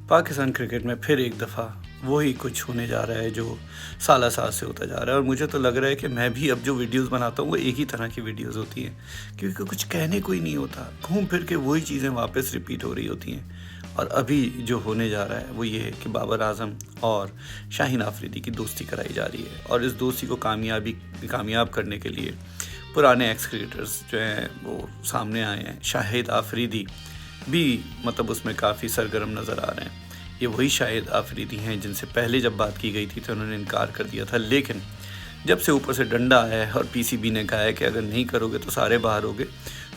Pakistan cricket میں پھر ایک دفعہ وہی کچھ ہونے جا رہا ہے جو سالہ سال سے ہوتا جا رہا ہے، اور مجھے تو لگ رہا ہے کہ میں بھی اب جو ویڈیوز بناتا ہوں وہ ایک ہی طرح کی ویڈیوز ہوتی ہیں، کیونکہ کچھ کہنے کوئی نہیں ہوتا، گھوم پھر کے وہی چیزیں واپس ریپیٹ ہو رہی ہوتی ہیں۔ اور ابھی جو ہونے جا رہا ہے وہ یہ ہے کہ بابر اعظم اور شاہین آفریدی کی دوستی کرائی جا رہی ہے، اور اس دوستی کو کامیاب کرنے کے لیے پرانے ایکس کرکٹرز جو ہیں وہ سامنے آئے ہیں۔ شاہد آفریدی بھی اس میں کافی سرگرم نظر آ رہے ہیں۔ یہ وہی شاہد آفریدی ہیں جن سے پہلے جب بات کی گئی تھی تو انہوں نے انکار کر دیا تھا، لیکن جب سے اوپر سے ڈنڈا آیا ہے اور پی سی بی نے کہا ہے کہ اگر نہیں کرو گے تو سارے باہر ہوگے،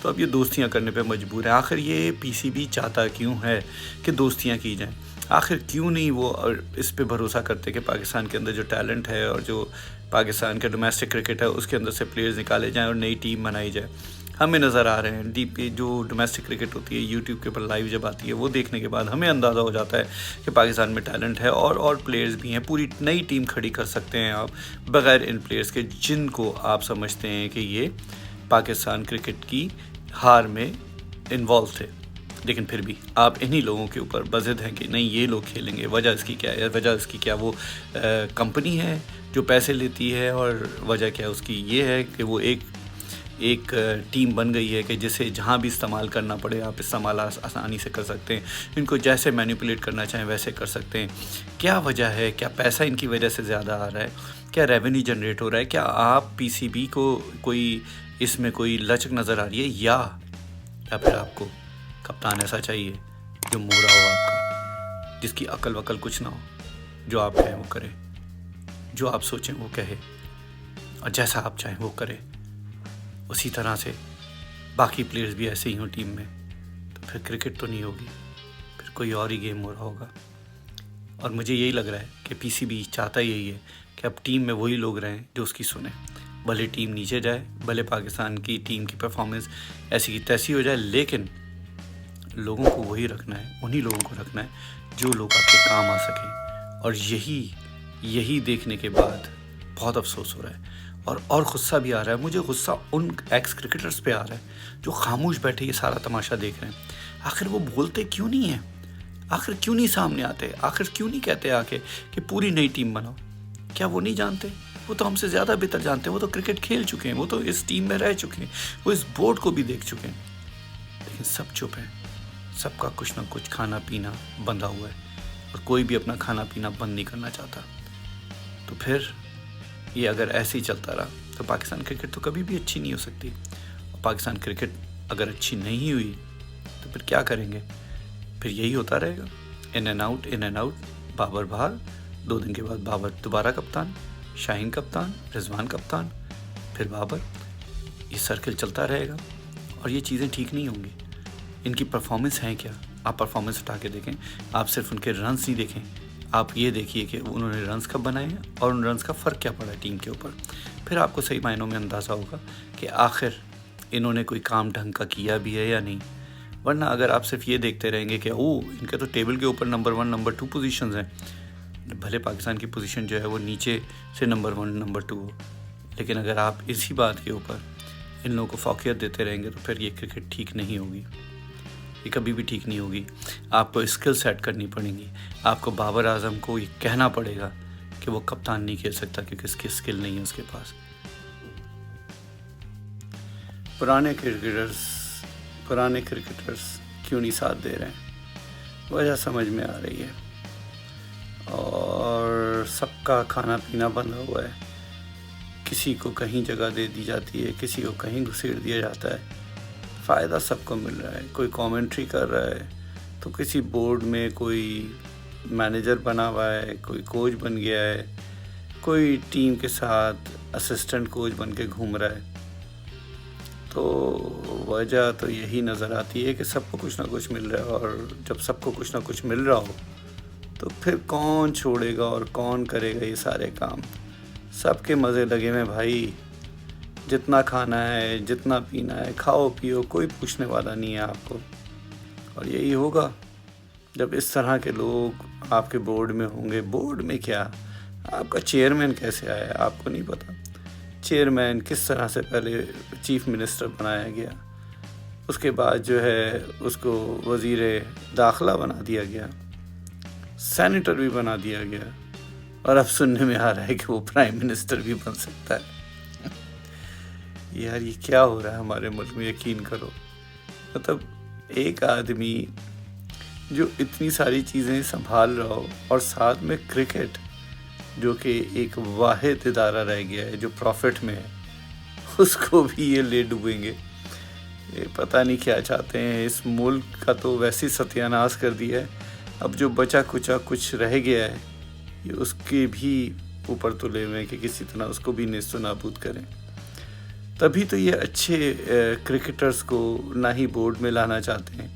تو اب یہ دوستیاں کرنے پہ مجبور ہیں۔ آخر یہ پی سی بی چاہتا کیوں ہے کہ دوستیاں کی جائیں؟ آخر کیوں نہیں وہ اس پہ بھروسہ کرتے کہ پاکستان کے اندر جو ٹیلنٹ ہے اور جو پاکستان کا ڈومیسٹک کرکٹ ہے اس کے اندر سے پلیئرز نکالے جائیں اور نئی ٹیم بنائی جائے؟ ہمیں نظر آ رہے ہیں ڈی پی جو ڈومیسٹک کرکٹ ہوتی ہے یوٹیوب کے اوپر لائیو جب آتی ہے وہ دیکھنے کے بعد ہمیں اندازہ ہو جاتا ہے کہ پاکستان میں ٹیلنٹ ہے اور پلیئرز بھی ہیں، پوری نئی ٹیم کھڑی کر سکتے ہیں آپ بغیر ان پلیئرز کے جن کو آپ سمجھتے ہیں کہ یہ پاکستان کرکٹ کی ہار میں انوالو تھے، لیکن پھر بھی آپ انہی لوگوں کے اوپر بضد ہیں کہ نہیں یہ لوگ کھیلیں گے۔ وجہ اس کی کیا ہے؟ وجہ اس کی کیا وہ کمپنی ہے جو پیسے لیتی ہے، اور وجہ کیا اس کی یہ ہے کہ وہ ایک ٹیم بن گئی ہے کہ جسے جہاں بھی استعمال کرنا پڑے آپ استعمال آسانی سے کر سکتے ہیں، ان کو جیسے مینیپولیٹ کرنا چاہیں ویسے کر سکتے ہیں۔ کیا وجہ ہے؟ کیا پیسہ ان کی وجہ سے زیادہ آ رہا ہے؟ کیا ریونیو جنریٹ ہو رہا ہے؟ کیا آپ پی سی بی کو اس میں کوئی لچک نظر آ رہی ہے، یا پھر آپ کو کپتان ایسا چاہیے جو مورا ہو آپ کا، جس کی عقل وقل کچھ نہ ہو، جو آپ کہیں وہ کرے، جو آپ سوچیں وہ کہے، اور جیسا آپ چاہیں وہ کرے، اسی طرح سے باقی پلیئرز بھی ایسے ہی ہوں ٹیم میں؟ تو پھر کرکٹ تو نہیں ہوگی، پھر کوئی اور ہی گیم ہو رہا ہوگا۔ اور مجھے یہی لگ رہا ہے کہ پی سی بی چاہتا یہی ہے کہ اب ٹیم میں وہی لوگ رہیں جو اس کی سنیں، بھلے ٹیم نیچے جائے، بھلے پاکستان کی ٹیم کی پرفارمنس ایسی کی تیسی ہو جائے، لیکن لوگوں کو وہی رکھنا ہے، انہی لوگوں کو رکھنا ہے جو لوگ آپ کے کام آ سکیں۔ اور یہی دیکھنے کے بعد بہت افسوس ہو رہا ہے، اور غصہ بھی آ رہا ہے۔ مجھے غصہ ان ایکس کرکٹرز پہ آ رہا ہے جو خاموش بیٹھے یہ سارا تماشا دیکھ رہے ہیں۔ آخر وہ بولتے کیوں نہیں ہیں؟ آخر کیوں نہیں سامنے آتے؟ آخر کیوں نہیں کہتے آ کے کہ پوری نئی ٹیم بناؤ؟ کیا وہ نہیں جانتے؟ وہ تو ہم سے زیادہ بہتر جانتے ہیں، وہ تو کرکٹ کھیل چکے ہیں، وہ تو اس ٹیم میں رہ چکے ہیں، وہ اس بورڈ کو بھی دیکھ چکے ہیں، لیکن سب چپ ہیں۔ سب کا کچھ نہ کچھ کھانا پینا بندھا ہوا ہے، اور کوئی بھی اپنا کھانا پینا بند نہیں کرنا چاہتا۔ تو پھر یہ اگر ایسے ہی چلتا رہا تو پاکستان کرکٹ تو کبھی بھی اچھی نہیں ہو سکتی، اور پاکستان کرکٹ اگر اچھی نہیں ہوئی تو پھر کیا کریں گے؟ پھر یہی ہوتا رہے گا، ان اینڈ آؤٹ، بابر باہر، 2 دن کے بعد بابر دوبارہ کپتان، شاہین کپتان، رضوان کپتان، پھر بابر، یہ سرکل چلتا رہے گا، اور یہ چیزیں ٹھیک نہیں ہوں گی۔ ان کی پرفارمنس ہیں کیا؟ آپ پرفارمنس اٹھا کے دیکھیں، آپ صرف ان کے رنز نہیں دیکھیں، آپ یہ دیکھیے کہ انہوں نے رنز کب بنائے ہیں اور ان رنز کا فرق کیا پڑا ہے ٹیم کے اوپر۔ پھر آپ کو صحیح معنوں میں اندازہ ہوگا کہ آخر انہوں نے کوئی کام ڈھنگ کا کیا بھی ہے یا نہیں۔ ورنہ اگر آپ صرف یہ دیکھتے رہیں گے کہ ان کے تو ٹیبل کے اوپر نمبر 1 نمبر 2 پوزیشنز ہیں، بھلے پاکستان کی پوزیشن جو ہے وہ نیچے سے نمبر 1 نمبر 2 ہو، لیکن اگر آپ اسی بات کے اوپر ان لوگوں کو فوقیت دیتے رہیں گے تو پھر یہ کرکٹ ٹھیک نہیں ہوگی، یہ کبھی بھی ٹھیک نہیں ہوگی۔ آپ کو اسکل سیٹ کرنی پڑیں گی، آپ کو بابر اعظم کو یہ کہنا پڑے گا کہ وہ کپتان نہیں کھیل سکتا کیونکہ اس کی اسکل نہیں ہے اس کے پاس۔ پرانے کرکٹرز کیوں نہیں ساتھ دے رہے ہیں؟ وجہ سمجھ میں آ رہی ہے، اور سب کا کھانا پینا بندھا ہوا ہے، کسی کو کہیں جگہ دے دی جاتی ہے، کسی کو کہیں گھسیڑ دیا جاتا ہے، فائدہ سب کو مل رہا ہے۔ کوئی کامنٹری کر رہا ہے تو کسی بورڈ میں کوئی مینیجر بنا ہوا ہے، کوئی کوچ بن گیا ہے، کوئی ٹیم کے ساتھ اسسٹنٹ کوچ بن کے گھوم رہا ہے۔ تو وجہ تو یہی نظر آتی ہے کہ سب کو کچھ نہ کچھ مل رہا ہے، اور جب سب کو کچھ نہ کچھ مل رہا ہو تو پھر کون چھوڑے گا اور کون کرے گا یہ سارے کام؟ سب کے مزے لگے میں بھائی، جتنا کھانا ہے جتنا پینا ہے کھاؤ پیو، کوئی پوچھنے والا نہیں ہے آپ کو۔ اور یہی ہوگا جب اس طرح کے لوگ آپ کے بورڈ میں ہوں گے۔ بورڈ میں کیا، آپ کا چیئرمین کیسے آیا آپ کو نہیں پتا؟ چیئرمین کس طرح سے پہلے چیف منسٹر بنایا گیا، اس کے بعد جو ہے اس کو وزیر داخلہ بنا دیا گیا، سینیٹر بھی بنا دیا گیا، اور اب سننے میں آ رہا ہے کہ وہ پرائم منسٹر بھی بن سکتا ہے۔ یار یہ کیا ہو رہا ہے ہمارے ملک میں، یقین کرو۔ مطلب ایک آدمی جو اتنی ساری چیزیں سنبھال رہا ہو، اور ساتھ میں کرکٹ جو کہ ایک واحد ادارہ رہ گیا ہے جو پروفٹ میں ہے، اس کو بھی یہ لے ڈوبیں گے۔ یہ پتہ نہیں کیا چاہتے ہیں، اس ملک کا تو ویسے ستیہ ناش کر دیا ہے۔ اب جو بچا کچا کچھ رہ گیا ہے، یہ اس کے بھی اوپر تلے ہوئے ہیں کہ کسی طرح اس کو بھی نیست و نابود کریں۔ تبھی تو یہ اچھے کرکٹرز کو نہ ہی بورڈ میں لانا چاہتے ہیں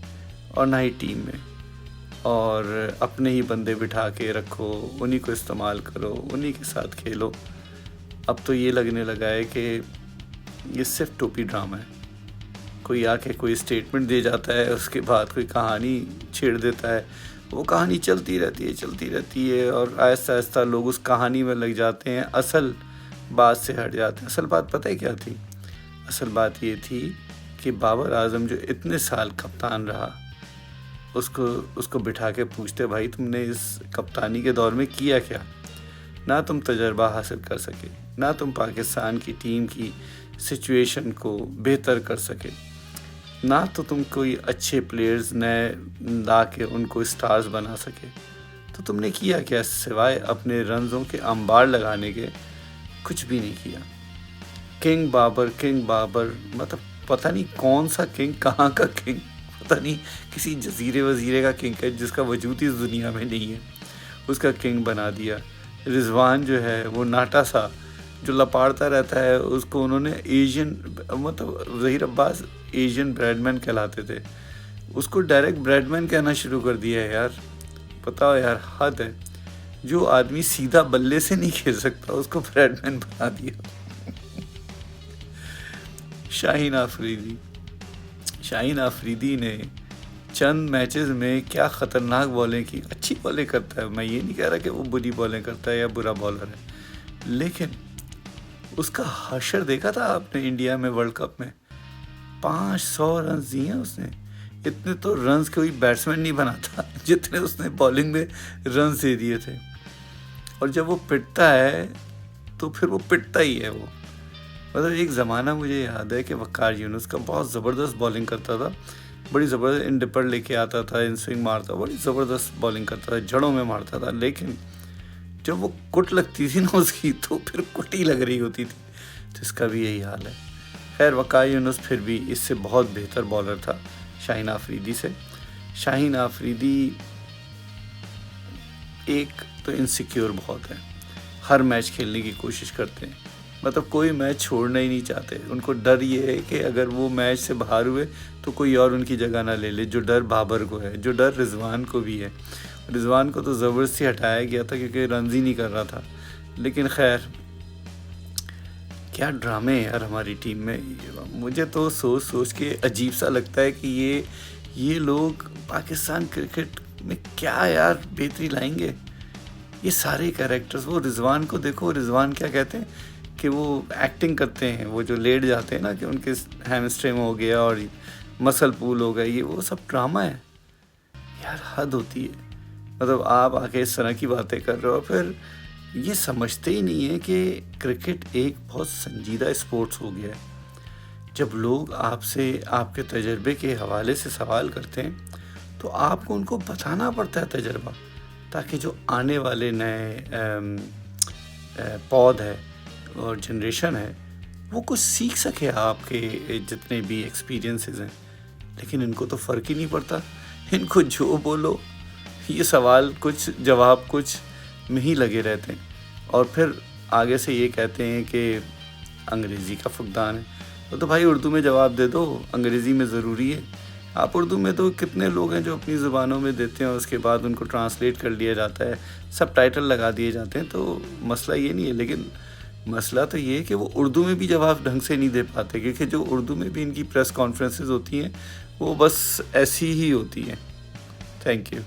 اور نہ ہی ٹیم میں، اور اپنے ہی بندے بٹھا کے رکھو، انہی کو استعمال کرو، انہی کے ساتھ کھیلو۔ اب تو یہ لگنے لگا ہے کہ یہ صرف ٹوپی ڈرامہ ہے۔ کوئی آ کے کوئی اسٹیٹمنٹ دے جاتا ہے، اس کے بعد کوئی کہانی چھیڑ دیتا ہے، وہ کہانی چلتی رہتی ہے، اور آہستہ آہستہ لوگ اس کہانی میں لگ جاتے ہیں، اصل بات سے ہٹ جاتے ہیں۔ اصل بات پتہ ہے کیا تھی؟ اصل بات یہ تھی کہ بابر اعظم جو اتنے سال کپتان رہا، اس کو بٹھا کے پوچھتے، بھائی تم نے اس کپتانی کے دور میں کیا کیا؟ نہ تم تجربہ حاصل کر سکے، نہ تم پاکستان کی ٹیم کی سچویشن کو بہتر کر سکے، نہ تو تم کوئی اچھے پلیئرز نئے لا کے ان کو سٹارز بنا سکے، تو تم نے کیا کیا سوائے اپنے رنزوں کے انبار لگانے کے؟ کچھ بھی نہیں کیا۔ کنگ بابر مطلب پتہ نہیں کون سا کنگ، کہاں کا کنگ، پتہ نہیں کسی جزیرے وزیرے کا کنگ ہے جس کا وجود اس دنیا میں نہیں ہے، اس کا کنگ بنا دیا۔ رضوان جو ہے وہ ناٹا سا جو لپاڑتا رہتا ہے، اس کو انہوں نے ایشین، مطلب ظہیر عباس ایشین بریڈ مین کہلاتے تھے، اس کو ڈائریکٹ بریڈ مین کہنا شروع کر دیا ہے۔ یار بتاؤ یار، حد ہے۔ جو آدمی سیدھا بلے سے نہیں کھیل سکتا اس کو بریڈ مین بنا دیا۔ شاہین آفریدی نے چند میچز میں کیا خطرناک بالیں کی، اچھی بالیں کرتا ہے، میں یہ نہیں کہہ رہا کہ وہ بری بالیں کرتا ہے یا برا بالر ہے، لیکن اس کا حشر دیکھا تھا آپ نے انڈیا میں ورلڈ کپ میں؟ 500 رنز دیے ہیں اس نے۔ اتنے تو رنز کوئی بیٹسمین نہیں بنا تھا جتنے اس نے بالنگ میں رنز دے دیے تھے، اور جب وہ پٹتا ہے تو پھر وہ پٹتا ہی ہے۔ وہ مطلب ایک زمانہ مجھے یاد ہے کہ وقار یونس کا بہت زبردست بالنگ کرتا تھا، بڑی زبردست ان ڈپر لے کے آتا تھا، ان سوئنگ مارتا، بڑی زبردست بالنگ کرتا تھا، جڑوں میں مارتا تھا، لیکن جب وہ کٹ لگتی تھی نا اس کی، تو پھر کٹی لگ رہی ہوتی تھی۔ تو اس کا بھی یہی حال ہے۔ خیر وقار یونس پھر بھی اس سے بہت بہتر بالر تھا شاہین آفریدی سے۔ شاہین آفریدی ایک تو انسیکیور بہت ہے، ہر میچ کھیلنے کی کوشش کرتے ہیں، مطلب کوئی میچ چھوڑنا ہی نہیں چاہتے۔ ان کو ڈر یہ ہے کہ اگر وہ میچ سے باہر ہوئے تو کوئی اور ان کی جگہ نہ لے لے، جو ڈر بابر کو ہے، جو ڈر رضوان کو بھی ہے۔ رضوان کو تو زبردستی ہٹایا گیا تھا کیونکہ رنز ہی نہیں کر رہا تھا، لیکن خیر کیا ڈرامے ہیں یار ہماری ٹیم میں۔ مجھے تو سوچ کے عجیب سا لگتا ہے کہ یہ لوگ پاکستان کرکٹ میں کیا یار بہتری لائیں گے۔ یہ سارے کیریکٹرز، وہ رضوان کو دیکھو، رضوان کیا کہتے ہیں کہ وہ ایکٹنگ کرتے ہیں، وہ جو لیٹ جاتے ہیں نا کہ ان کے ہیمسٹرنگ ہو گیا اور مسل پول ہو گیا، یہ وہ سب ڈرامہ ہے یار، حد ہوتی ہے۔ مطلب آپ آ کے اس طرح کی باتیں کر رہے ہو، پھر یہ سمجھتے ہی نہیں ہے کہ کرکٹ ایک بہت سنجیدہ اسپورٹس ہو گیا ہے۔ جب لوگ آپ سے آپ کے تجربے کے حوالے سے سوال کرتے ہیں تو آپ کو ان کو بتانا پڑتا ہے تجربہ، تاکہ جو آنے والے نئے پود ہے اور جنریشن ہے وہ کچھ سیکھ سکے آپ کے جتنے بھی ایکسپیرینسز ہیں۔ لیکن ان کو تو فرق ہی نہیں پڑتا، ان کو جو بولو یہ سوال کچھ جواب کچھ میں ہی لگے رہتے ہیں، اور پھر آگے سے یہ کہتے ہیں کہ انگریزی کا فقدان ہے۔ تو بھائی اردو میں جواب دے دو، انگریزی میں ضروری ہے؟ آپ اردو میں تو کتنے لوگ ہیں جو اپنی زبانوں میں دیتے ہیں، اس کے بعد ان کو ٹرانسلیٹ کر لیا جاتا ہے، سب ٹائٹل لگا دیے جاتے ہیں، تو مسئلہ یہ نہیں ہے۔ لیکن مسئلہ تو یہ ہے کہ وہ اردو میں بھی جواب ڈھنگ سے نہیں دے پاتے، کیونکہ جو اردو میں بھی ان کی پریس کانفرنسز ہوتی ہیں وہ بس ایسی ہی ہوتی ہیں۔ Thank you.